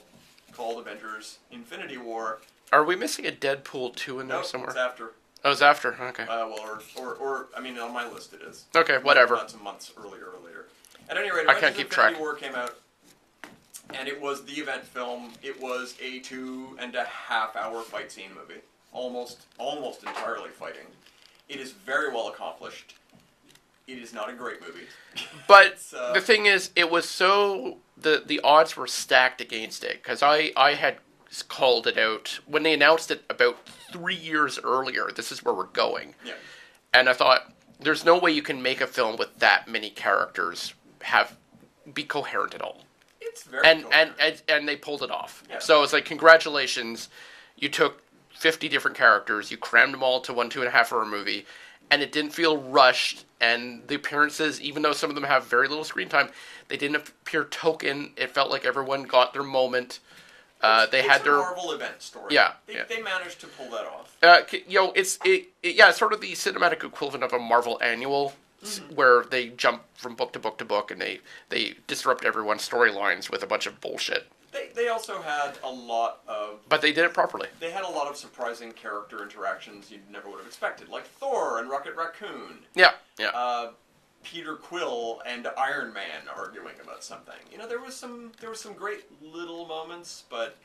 called Avengers Infinity War. Are we missing a Deadpool 2 in there somewhere? It's after. Oh, it's after? Okay. Or I mean, on my list it is. Okay, whatever. Months and months earlier. At any rate, I can't Avengers keep Infinity track. War came out, and it was the event film. It was a 2.5-hour fight scene movie. Almost entirely fighting. It is very well accomplished. It is not a great movie. But the thing is, it was so... The odds were stacked against it, because I had called it out when they announced it about 3 years earlier. This is where we're going. Yeah. And I thought, there's no way you can make a film with that many characters be coherent at all. It's very coherent. And they pulled it off. Yeah. So it's like, congratulations, you took 50 different characters, you crammed them all to 2.5-hour movie, and it didn't feel rushed, and the appearances, even though some of them have very little screen time, they didn't appear token. It felt like everyone got their moment. It's a Marvel event story. Yeah, they managed to pull that off. It's sort of the cinematic equivalent of a Marvel annual, where they jump from book to book to book, and they disrupt everyone's storylines with a bunch of bullshit. They also had a lot of... But they did it properly. They had a lot of surprising character interactions you never would have expected, like Thor and Rocket Raccoon. Yeah. Peter Quill and Iron Man arguing about something. There was some great little moments, but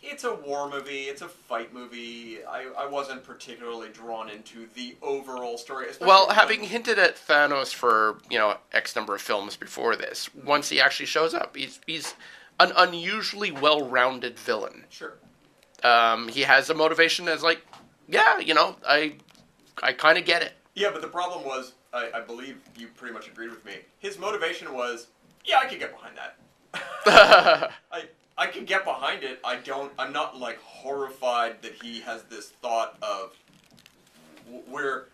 it's a war movie, it's a fight movie. I wasn't particularly drawn into the overall story. Well, having hinted at Thanos for, X number of films before this, once he actually shows up, he's an unusually well-rounded villain. Sure. He has a motivation that's like, I kind of get it. Yeah, but the problem was, I believe you pretty much agreed with me. His motivation was, yeah, I can get behind that. I can get behind it. I'm not like horrified that he has this thought of we're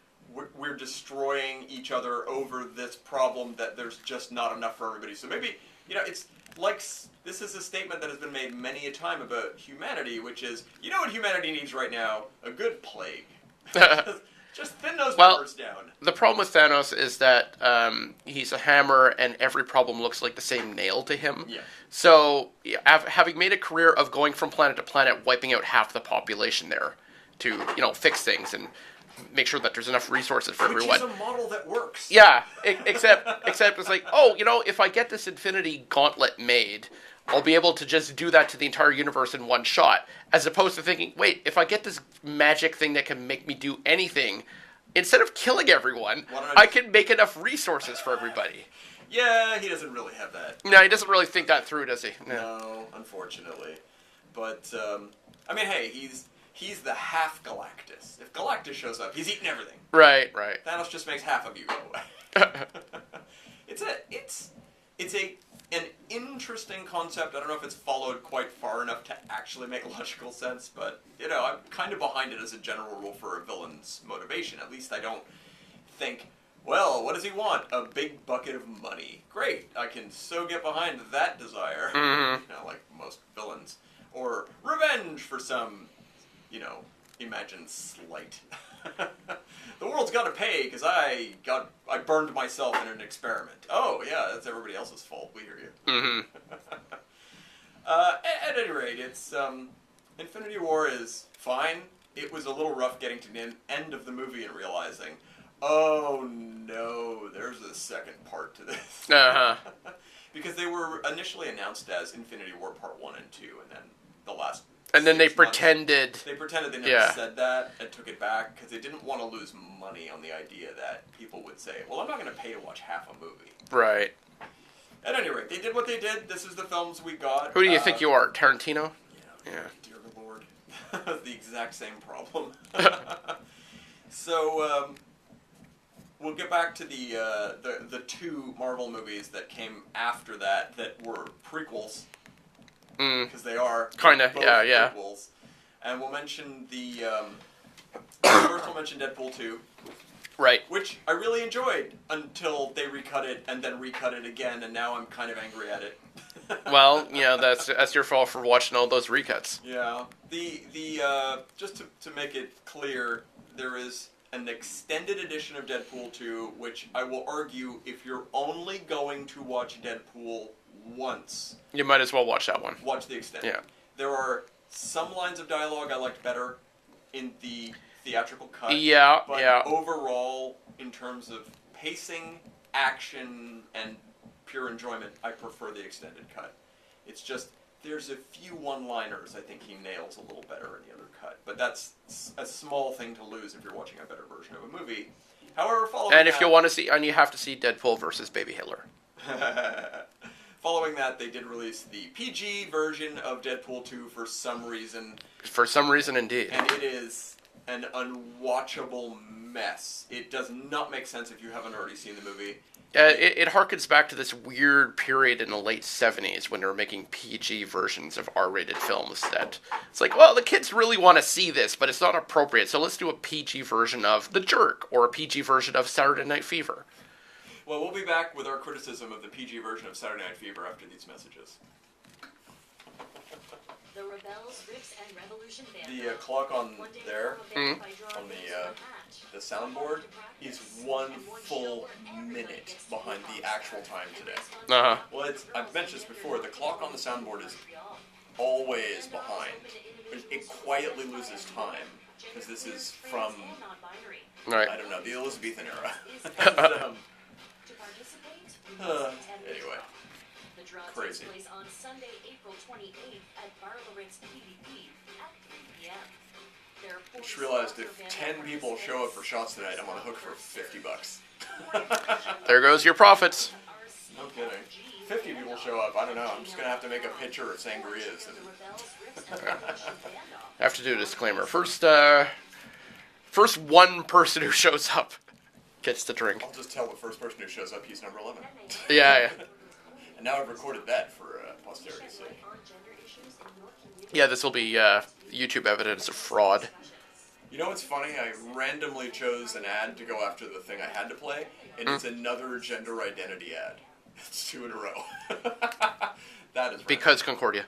destroying each other over this problem that there's just not enough for everybody. So maybe, it's like, this is a statement that has been made many a time about humanity, which is, what humanity needs right now? A good plague. Just thin those numbers down. The problem with Thanos is that he's a hammer, and every problem looks like the same nail to him. Yeah. So, having made a career of going from planet to planet, wiping out half the population there to, fix things and make sure that there's enough resources for everyone. Which is a model that works. Yeah, except it's like, if I get this Infinity Gauntlet made, I'll be able to just do that to the entire universe in one shot, as opposed to thinking, wait, if I get this magic thing that can make me do anything, instead of killing everyone, I can make enough resources for everybody. Yeah, he doesn't really have that. No, he doesn't really think that through, does he? No, unfortunately. But, hey, he's the half Galactus. If Galactus shows up, he's eating everything. Right. Thanos just makes half of you go away. It's an interesting concept. I don't know if it's followed quite far enough to actually make logical sense, but, I'm kind of behind it as a general rule for a villain's motivation. At least I don't think, well, what does he want? A big bucket of money. Great, I can so get behind that desire. Mm-hmm. Like most villains. Or revenge for some, imagined slight. The world's got to pay because I burned myself in an experiment. Oh, yeah, that's everybody else's fault. We hear you. Mm-hmm. At any rate, it's Infinity War is fine. It was a little rough getting to the end of the movie and realizing, oh no, there's a second part to this. Because they were initially announced as Infinity War Part 1 and 2, and then the last... And then they pretended... They pretended they never said that and took it back because they didn't want to lose money on the idea that people would say, well, I'm not going to pay to watch half a movie. Right. At any rate, they did what they did. This is the films we got. Who do you think you are, Tarantino? Yeah. Dear Lord. The exact same problem. So, we'll get back to the two Marvel movies that came after that were prequels. Because they are. Kinda, both yeah. prequels. And we'll mention first we'll mention Deadpool 2. Right. Which I really enjoyed until they recut it and then recut it again, and now I'm kind of angry at it. Well, that's your fault for watching all those recuts. Yeah. Just to make it clear, there is an extended edition of Deadpool 2, which I will argue, if you're only going to watch Deadpool once, You might as well watch that one. watch the extended. Yeah. There are some lines of dialogue I liked better in the theatrical cut. Yeah, But yeah. overall, in terms of pacing, action, and pure enjoyment, I prefer the extended cut. It's just, there's a few one-liners I think he nails a little better in the other cut. But that's a small thing to lose if you're watching a better version of a movie. However, And if you want to see, and you have to see Deadpool versus Baby Hitler. Following that, they did release the PG version of Deadpool 2 for some reason. For some reason, indeed. And it is an unwatchable mess. It does not make sense if you haven't already seen the movie. It harkens back to this weird period in the late 70s when they were making PG versions of R-rated films that it's like, well, the kids really want to see this, but it's not appropriate, so let's do a PG version of The Jerk or a PG version of Saturday Night Fever. Well, we'll be back with our criticism of the PG version of Saturday Night Fever after these messages. The Rebels, Rips, and Revolution The clock on there, on the soundboard, is 1 full minute behind the actual time today. Uh-huh. Well, I've mentioned this before, the clock on the soundboard is always behind. It quietly loses time, because this is from, Right. I don't know, the Elizabethan era. Anyway. The draw Crazy. takes place on Sunday, April 28th at Barlaritz PvP at 3 p.m. There are Just realized if 10 people show up for shots tonight, I'm on the hook for $50. There goes your profits. No kidding. 50 people show up. I don't know. I'm just gonna have to make a picture of sangrias. I have to do a disclaimer. First one person who shows up gets to drink. I'll just tell the first person who shows up he's number 11. Yeah. And now I've recorded that for posterity's sake. Yeah, this will be YouTube evidence of fraud. You know what's funny? I randomly chose an ad to go after the thing I had to play, and it's another gender identity ad. It's 2 in a row. That is Because Concordia.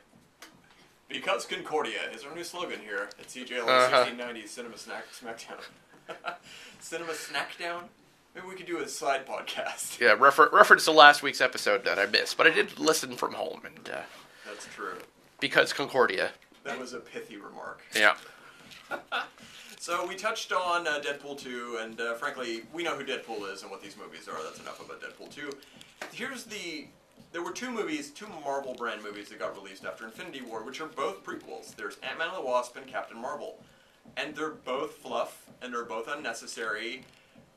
Because Concordia is our new slogan here at CJL 1690 Cinema Smackdown. Cinema Snackdown? Maybe we could do a side podcast. Yeah, reference to last week's episode that I missed, but I did listen from home, and That's true. because Concordia. That was a pithy remark. Yeah. So we touched on Deadpool 2, and frankly, we know who Deadpool is and what these movies are. That's enough about Deadpool 2. There were two Marvel brand movies that got released after Infinity War, which are both prequels. There's Ant-Man and the Wasp and Captain Marvel. And they're both fluff, and they're both unnecessary.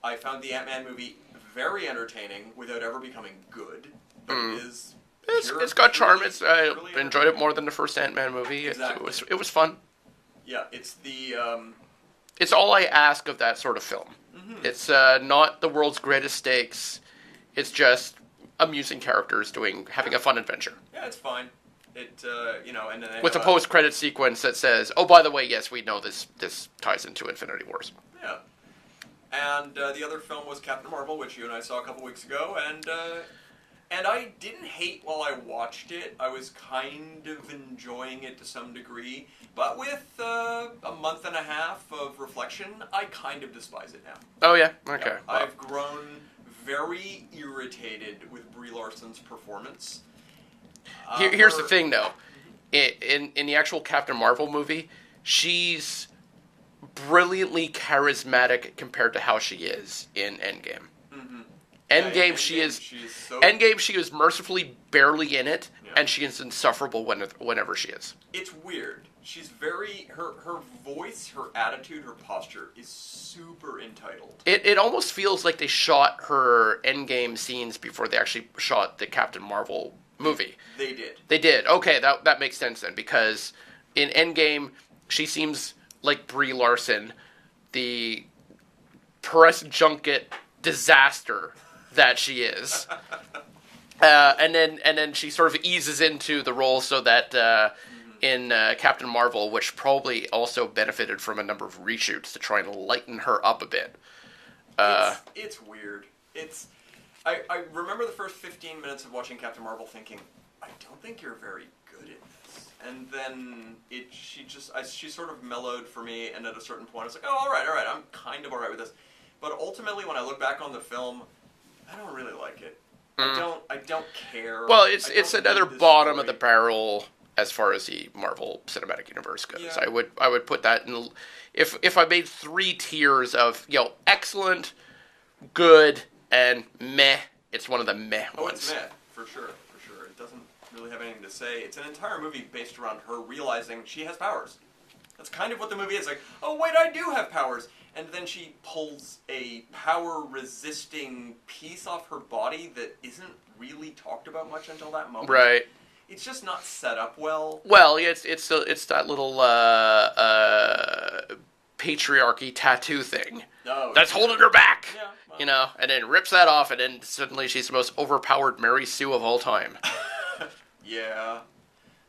I found the Ant-Man movie very entertaining without ever becoming good. But it is... It's got charm. I really enjoyed it more than the first Ant-Man movie. Exactly. It was fun. Yeah, it's the... It's all I ask of that sort of film. Mm-hmm. It's not the world's greatest stakes. It's just amusing characters having a fun adventure. Yeah, it's fine. It, and then With a post-credit sequence that says, "Oh, by the way, yes, we know this ties into Infinity Wars." Yeah. And the other film was Captain Marvel, which you and I saw a couple weeks ago, and I didn't hate while I watched it. I was kind of enjoying it to some degree, but with a month and a half of reflection, I kind of despise it now. Oh yeah, okay. Yeah, I've grown very irritated with Brie Larson's performance. Here's the thing, though. In the actual Captain Marvel movie, she's brilliantly charismatic compared to how she is in Endgame. Mm-hmm. Endgame, Endgame, Endgame, she is mercifully barely in it, And she is insufferable whenever she is. It's weird. She's very... Her voice, her attitude, her posture is super entitled. It almost feels like they shot her Endgame scenes before they actually shot the Captain Marvel movie. They did. They did. Okay, that makes sense then, because in Endgame, she seems like Brie Larson, the press junket disaster that she is. And then she sort of eases into the role so that in Captain Marvel, which probably also benefited from a number of reshoots to try and lighten her up a bit. It's weird. I remember the first 15 minutes of watching Captain Marvel thinking, I don't think you're very good at this. And then she sort of mellowed for me, and at a certain point I was like, oh, all right, I'm kind of all right with this. But ultimately, when I look back on the film, I don't really like it. I don't care. Well, it's another bottom of the barrel as far as the Marvel Cinematic Universe goes. Yeah. I would put that in. If I made 3 tiers of excellent, good, and meh, it's one of the meh ones. Oh, it's meh for sure. It doesn't really have anything to say. It's an entire movie based around her realizing she has powers. That's kind of what the movie is. Like, oh wait, I do have powers. And then she pulls a power-resisting piece off her body that isn't really talked about much until that moment. Right. It's just not set up well. Well, it's that little patriarchy tattoo thing that's holding her back. Yeah, well. And then rips that off, and then suddenly she's the most overpowered Mary Sue of all time. Yeah.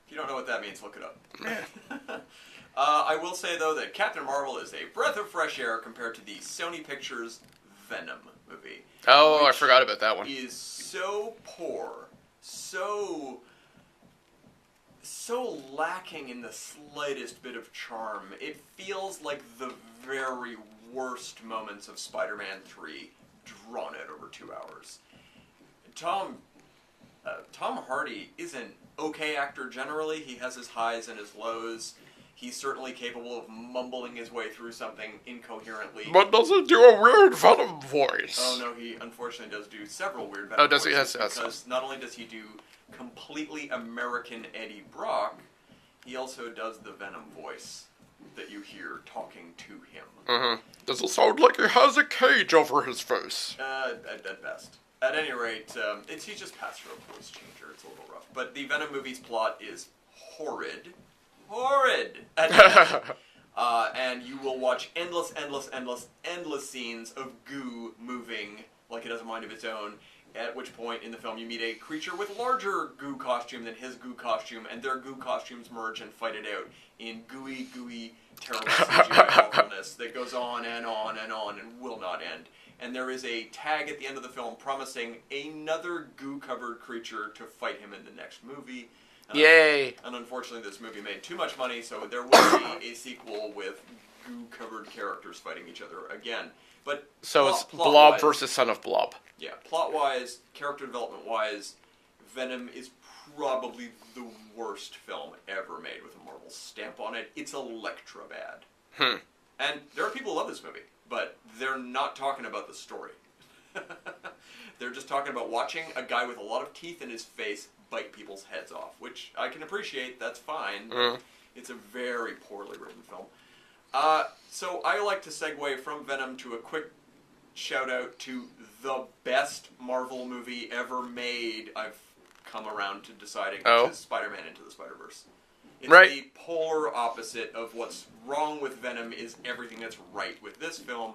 If you don't know what that means, look it up. I will say, though, that Captain Marvel is a breath of fresh air compared to the Sony Pictures Venom movie. Oh, I forgot about that one. Is so poor, so lacking in the slightest bit of charm. It feels like the very worst moments of Spider-Man 3 drawn out over 2 hours. Tom Hardy is an okay actor generally. He has his highs and his lows. He's certainly capable of mumbling his way through something incoherently. But does he do a weird Venom voice? Oh no, he unfortunately does do several weird Venom does he? voices. Yes. Because not only does he do completely American Eddie Brock, he also does the Venom voice that you hear talking to him. Mm-hmm. Does it sound like he has a cage over his face? At best. At any rate, he's just passed through a voice changer. It's a little rough. But the Venom movie's plot is horrid. And you will watch endless scenes of goo moving like it has a mind of its own, at which point in the film you meet a creature with larger goo costume than his goo costume, and their goo costumes merge and fight it out in gooey, terrible CGI awfulness that goes on and will not end. And there is a tag at the end of the film promising another goo-covered creature to fight him in the next movie. Yay! And unfortunately, this movie made too much money, so there will be a sequel with goo-covered characters fighting each other again. But so it's Blob versus Son of Blob. Yeah, plot-wise, character development-wise, Venom is probably the worst film ever made with a Marvel stamp on it. It's Electra bad. And there are people who love this movie, but they're not talking about the story. They're just talking about watching a guy with a lot of teeth in his face bite people's heads off, which I can appreciate, that's fine. It's a very poorly written film. So I like to segue from Venom to a quick shout out to the best Marvel movie ever made. I've come around to deciding, which is Spider-Man Into the Spider-Verse. It's the polar opposite of what's wrong with Venom is everything that's right with this film.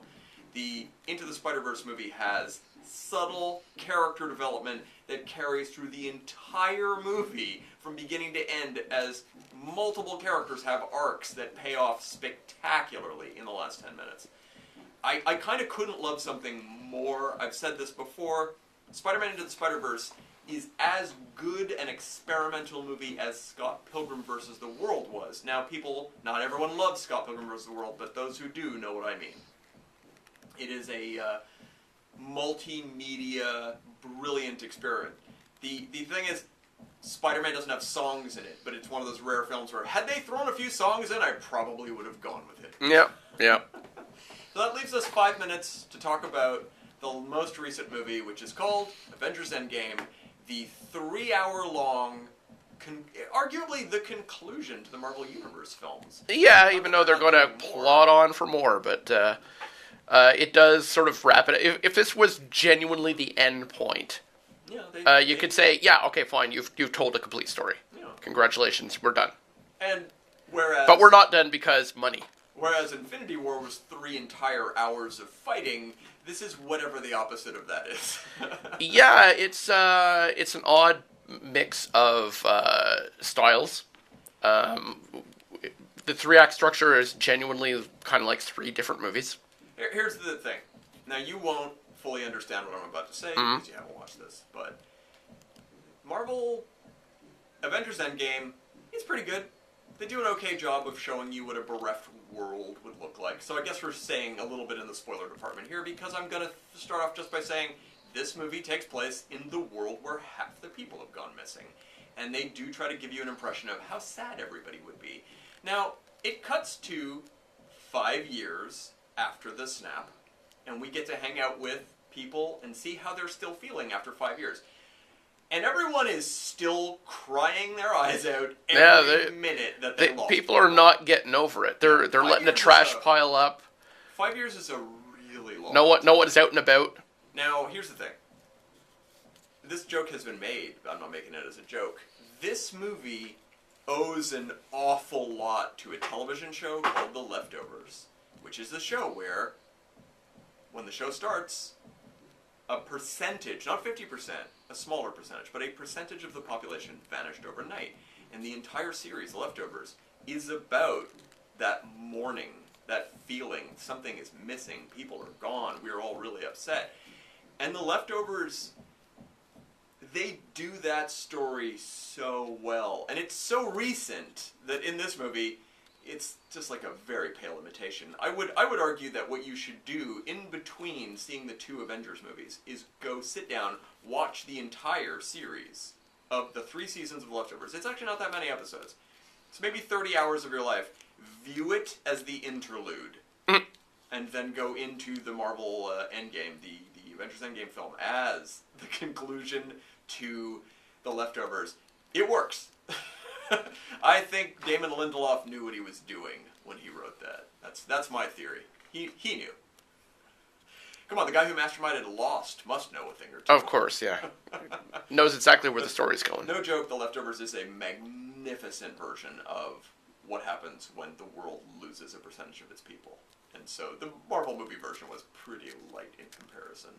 The Into the Spider-Verse movie has subtle character development that carries through the entire movie from beginning to end, as multiple characters have arcs that pay off spectacularly in the last 10 minutes. I kind of couldn't love something more. I've said this before. Spider-Man Into the Spider-Verse is as good an experimental movie as Scott Pilgrim vs. the World was. Now, not everyone loves Scott Pilgrim vs. the World, but those who do know what I mean. It is a multimedia, brilliant experiment. The thing is, Spider-Man doesn't have songs in it, but it's one of those rare films where, had they thrown a few songs in, I probably would have gone with it. Yeah. So that leaves us 5 minutes to talk about the most recent movie, which is called Avengers Endgame, the 3-hour-long arguably the conclusion to the Marvel Universe films. Yeah, even though they're going to plot on for more, but it does sort of wrap it. If this was genuinely the end point, you could say, yeah, okay, fine, you've told a complete story. Yeah. Congratulations, we're done. And whereas, but we're not done because money. Whereas Infinity War was 3 entire hours of fighting, this is whatever the opposite of that is. Yeah, it's an odd mix of styles. The 3-act structure is genuinely kind of like 3 different movies. Here's the thing. Now, you won't fully understand what I'm about to say because you haven't watched this, but Marvel Avengers Endgame is pretty good. They do an okay job of showing you what a bereft world would look like. So I guess we're saying a little bit in the spoiler department here, because I'm going to start off just by saying this movie takes place in the world where half the people have gone missing. And they do try to give you an impression of how sad everybody would be. Now, it cuts to 5 years after the snap, and we get to hang out with people and see how they're still feeling after 5 years. And everyone is still crying their eyes out every minute that they lost. People are not getting over it. They're letting the trash pile up. 5 years is a really long time. No one's out and about. Now, here's the thing. This joke has been made, but I'm not making it as a joke. This movie owes an awful lot to a television show called The Leftovers, which is the show where, when the show starts, a percentage, not 50%, a smaller percentage, but a percentage of the population vanished overnight. And the entire series, The Leftovers, is about that mourning, that feeling, something is missing, people are gone, we're all really upset. And The Leftovers, they do that story so well. And it's so recent that in this movie, it's just like a very pale imitation. I would argue that what you should do in between seeing the 2 Avengers movies is go sit down, watch the entire series of the 3 seasons of Leftovers. It's actually not that many episodes. It's maybe 30 hours of your life. View it as the interlude, and then go into the Marvel Endgame, the Avengers Endgame film, as the conclusion to The Leftovers. It works. I think Damon Lindelof knew what he was doing when he wrote that. That's my theory. He knew. Come on, the guy who masterminded Lost must know a thing or two. Of course, yeah. Knows exactly where the story's going. No joke, The Leftovers is a magnificent version of what happens when the world loses a percentage of its people. And so the Marvel movie version was pretty light in comparison.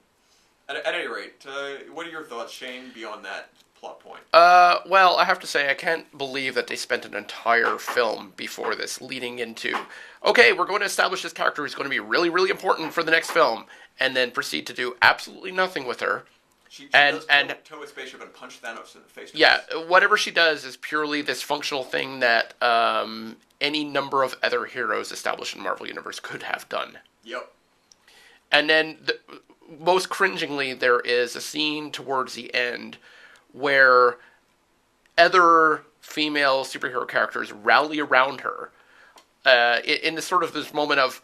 At any rate, what are your thoughts, Shane, beyond that plot point? Well, I have to say, I can't believe that they spent an entire film before this leading into, okay, we're going to establish this character who's going to be really, really important for the next film, and then proceed to do absolutely nothing with her. She does tow a spaceship and punch Thanos in the face. Yeah, whatever she does is purely this functional thing that any number of other heroes established in the Marvel Universe could have done. Yep. And then, most cringingly, there is a scene towards the end where other female superhero characters rally around her in this sort of this moment of,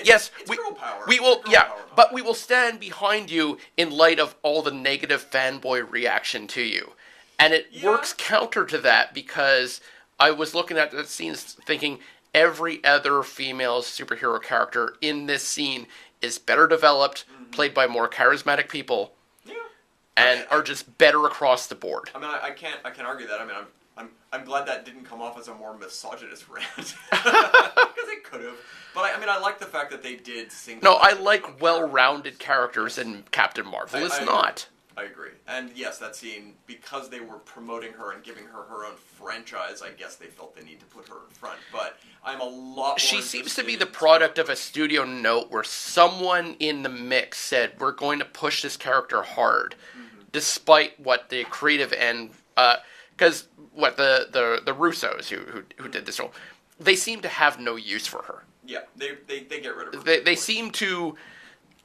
yes, girl power. we will, yeah, but we will stand behind you in light of all the negative fanboy reaction to you. And it works counter to that, because I was looking at the scenes thinking every other female superhero character in this scene is better developed, played by more charismatic people, and are just better across the board. I mean, I can't argue that. I mean, I'm glad that didn't come off as a more misogynist rant, because it could have. But I like the fact that they did sing. No, I like well-rounded characters in Captain Marvel. It's not. I agree. And yes, that scene, because they were promoting her and giving her her own franchise, I guess they felt they need to put her in front. But I'm a lot more She seems to be the product of a studio note where someone in the mix said, we're going to push this character hard, despite what the creative end... Because, the Russos who did this role, they seem to have no use for her. Yeah, they get rid of her. They seem to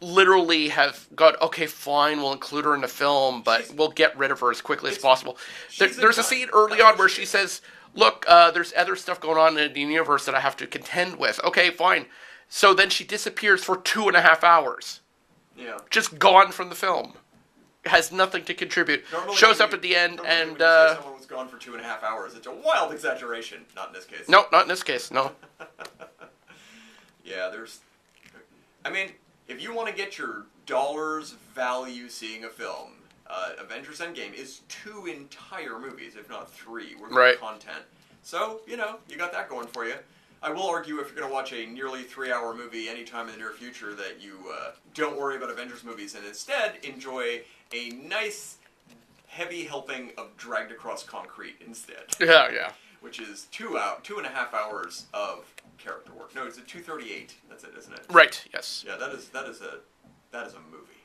literally have got, okay, fine, we'll include her in the film, but we'll get rid of her as quickly as possible. There's a scene early on where she says, look, there's other stuff going on in the universe that I have to contend with. Okay, fine. So then she disappears for 2.5 hours. Yeah. Just gone from the film. Has nothing to contribute. Shows up at the end, and... When you say someone was gone for 2.5 hours. It's a wild exaggeration. Not in this case. No, not in this case. No. Yeah, I mean, if you want to get your dollars value seeing a film, Avengers Endgame is 2 entire movies, if not 3, worth of content. So, you got that going for you. I will argue if you're going to watch a nearly 3-hour movie anytime in the near future that you don't worry about Avengers movies and instead enjoy a nice, heavy helping of Dragged Across Concrete instead. Yeah. Which is 2.5 hours of character work. No, it's a 2:38. That's it, isn't it? Right. Yes. Yeah, that is a movie.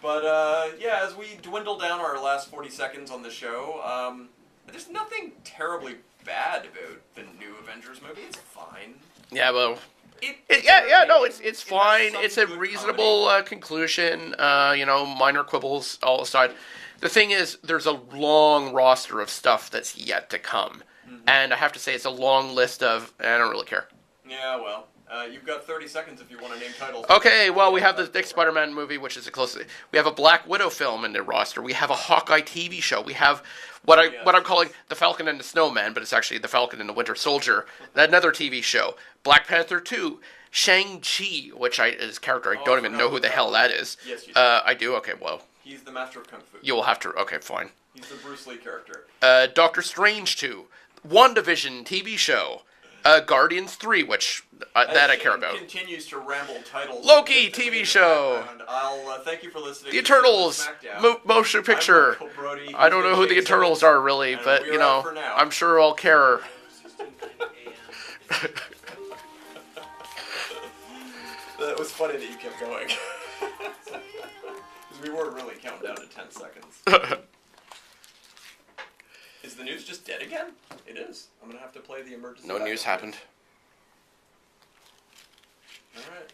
But as we dwindle down our last 40 seconds on the show, there's nothing terribly bad about the new Avengers movie. It's fine. Yeah, well, it's fine. It's a reasonable conclusion. Minor quibbles all aside. The thing is, there's a long roster of stuff that's yet to come. And I have to say, it's a long list of, I don't really care. Yeah, well, you've got 30 seconds if you want to name titles. Okay, well, we have the next Spider-Man movie, which is the closest. We have a Black Widow film in the roster. We have a Hawkeye TV show. We have what I'm calling The Falcon and the Snowman, but it's actually The Falcon and the Winter Soldier. Another TV show. Black Panther 2. Shang-Chi, which is a character I don't even know who the hell that is. Yes, you do. I do? Okay, well. He's the master of Kung Fu. You will have to... Okay, fine. He's the Bruce Lee character. Doctor Strange 2. WandaVision TV show. Guardians 3, which that I care about. Continues to ramble titles. Loki TV show. I'll thank you for listening. The Eternals motion picture. Brody, I don't know who the Eternals are really, but I'm sure I'll care. That was funny that you kept going. We were really counting down to 10 seconds. Is the news just dead again? It is. I'm going to have to play the emergency. No news happened. Alright.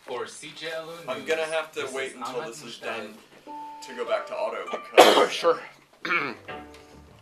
For CJLO News, I'm going to have to wait until this is done to go back to auto because... Sure. It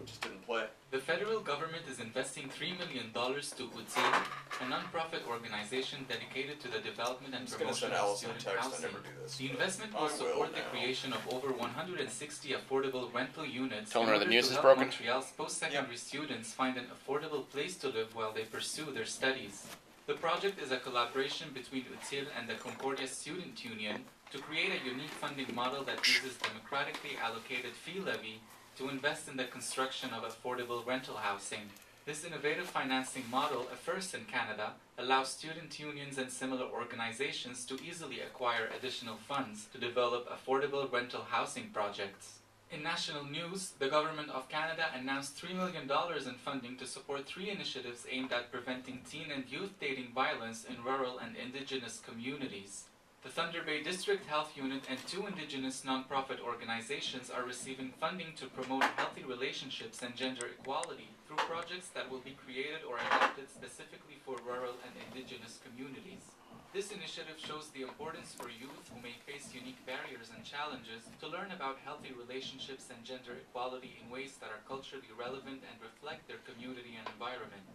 just didn't play. The federal government is investing $3 million to UTIL, a non-profit organization dedicated to the development and promotion of student housing. The investment will support the creation of over 160 affordable rental units in order to help Montreal's post-secondary students find an affordable place to live while they pursue their studies. The project is a collaboration between UTIL and the Concordia Student Union to create a unique funding model that uses democratically allocated fee levy to invest in the construction of affordable rental housing. This innovative financing model, a first in Canada, allows student unions and similar organizations to easily acquire additional funds to develop affordable rental housing projects. In national news, the Government of Canada announced $3 million in funding to support 3 initiatives aimed at preventing teen and youth dating violence in rural and Indigenous communities. The Thunder Bay District Health Unit and 2 Indigenous nonprofit organizations are receiving funding to promote healthy relationships and gender equality through projects that will be created or adapted specifically for rural and Indigenous communities. This initiative shows the importance for youth who may face unique barriers and challenges to learn about healthy relationships and gender equality in ways that are culturally relevant and reflect their community and environment.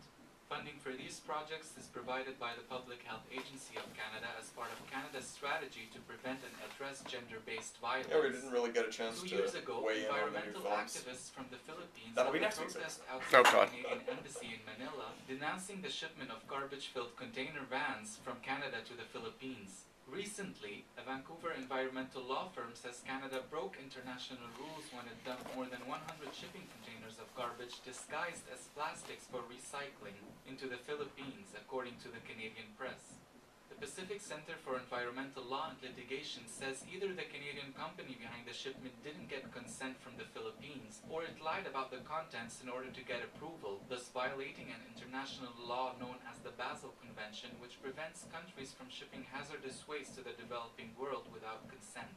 Funding for these projects is provided by the Public Health Agency of Canada as part of Canada's strategy to prevent and address gender-based violence. Yeah, we didn't really get a chance 2 to years ago, weigh in on the new environmental films. activists from the Philippines That'll be held a next week. protest outside God. the Canadian Embassy in Manila, denouncing the shipment of garbage-filled container vans from Canada to the Philippines. Recently, a Vancouver environmental law firm says Canada broke international rules when it dumped more than 100 shipping containers of garbage disguised as plastics for recycling into the Philippines, according to the Canadian press. The Pacific Center for Environmental Law and Litigation says either the Canadian company behind the shipment didn't get consent from the Philippines, or it lied about the contents in order to get approval, thus violating an international law known as the Basel Convention, which prevents countries from shipping hazardous waste to the developing world without consent.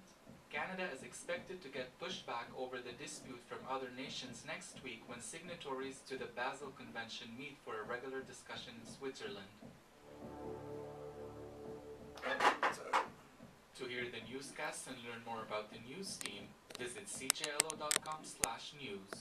Canada is expected to get pushback over the dispute from other nations next week when signatories to the Basel Convention meet for a regular discussion in Switzerland. To hear the newscast and learn more about the news team, visit cjlo.com/news.